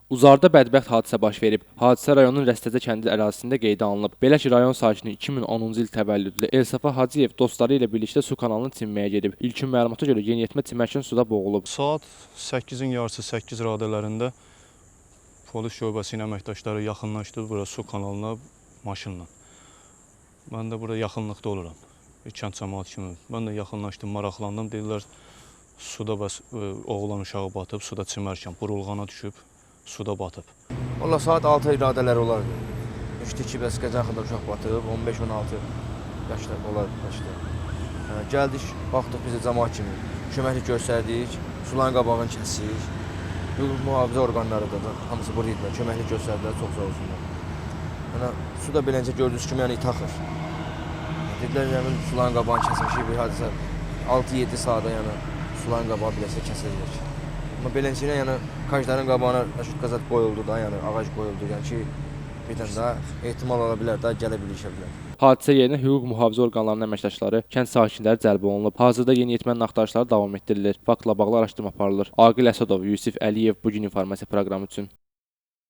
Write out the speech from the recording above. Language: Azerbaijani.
Uzarda bədbəxt hadisə baş verib. Hadisə rayonun Rəstəcə kəndi ərazisində qeydə alınıb. Belə ki, rayon sakini 2010-cu il təvəllüdlü Elsafa Hacıyev dostları ilə birlikdə su kanalını çimməyə gedib. İlkin məlumata görə yeniyetmə çimərkən suda boğulub. Saat 8-in yarısı 8 radələrində polis şöbəsi ilə əməkdaşları yaxınlaşdı bura su kanalına maşınla. Mən də burada yaxınlıqda oluram. Bir kənd cəmaət kimi. Mən də yaxınlaşdım, maraqlandım. Dedilər, suda bəs oğlan uşağı batıb, suda çimərkən burulğana düşüb, suda batıb. Valla saat 6 iradələri olardı. Düşdü ki, bəs qəzən xəbər uşaq batıb, 15-16 yaşlar olar başda. Gəldik, baxdıq bizə cəmaət kimi, köməklik göstərdik, suların qabağını kəsirik. Hüquq mühafizə orqanları da hamısı burada idilər, köməklik göstərdilər, çox sağ olsunlar. Su da beləcə gördüyünüz kimi itaxır. Dedilər, suların qabağını kəsmişik, bir hadisə 6-7 saata suların qabağı biləsə kəsilir. Amma beləcə kajların qabağına qazat qoyuldu da, ağac qoyuldu ki, bir dənə daha ehtimal ola bilər, daha gələ bilər. Hadisə yerinə hüquq mühafizə orqanlarının əməkdaşları, kənd sakinləri cəlb olunub. Hazırda yeniyetmənin axtarışları davam etdirilir. Faktla bağlı araşdırma aparılır. Aqil Əsədov, Yusif Əliyev, Bugün informasiya proqramı üçün.